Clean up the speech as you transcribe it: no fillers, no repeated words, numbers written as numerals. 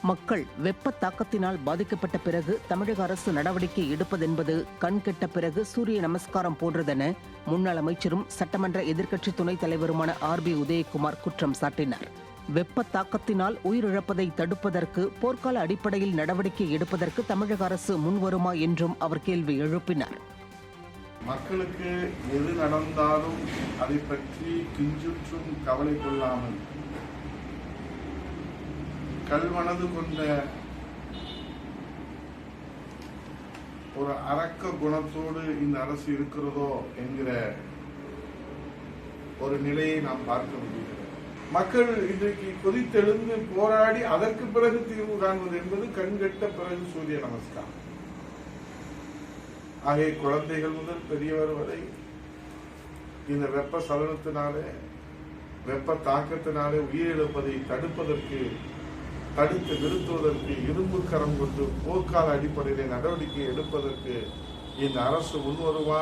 மக்கள் வெப்ப தாக்கத்தினால் பாதிக்கப்பட்ட பிறகு தமிழக அரசு நடவடிக்கை எடுப்பதென்பது கண்கெட்ட பிறகு சூரிய நமஸ்காரம் போன்றதென முன்னாள் அமைச்சரும் சட்டமன்ற எதிர்க்கட்சி துணைத் தலைவருமான RB உதயகுமார் குற்றம் சாட்டினார். வெப்ப தாக்கத்தினால் உயிரிழப்பதை தடுப்பதற்கு போர்க்கால அடிப்படையில் நடவடிக்கை எடுப்பதற்கு தமிழக அரசு முன்வருமா என்றும் அவர் கேள்வி எழுப்பினார். மக்களுக்கு எது நடந்தாலும் அதை பற்றி கிஞ்சுற்றும் கவலை கொள்ளாமல் கல்மனது கொண்ட ஒரு அரக்க குணத்தோடு இந்த அரசு இருக்கிறதோ என்கிற ஒரு நிலையை நாம் பார்க்க முடிகிறது. மக்கள் இன்றைக்கு கொதித்தெழுந்து போராடி அதற்கு பிறகு தீர்வு காண்பது என்பது கண்கெட்ட பிறகு சூரிய நமஸ்காரம். ஆகிய குழந்தைகள் முதல் பெரியவர் வரை இந்த வெப்ப சலனத்தினாலே வெப்ப தாக்கத்தினாலே உயிரிழப்பதை தடுத்து நிறுத்துவதற்கு இரும்பு கரம் கொண்டு போர்க்கால அடிப்படையில் நடவடிக்கை எடுப்பதற்கு இந்த அரசு முன்வருவா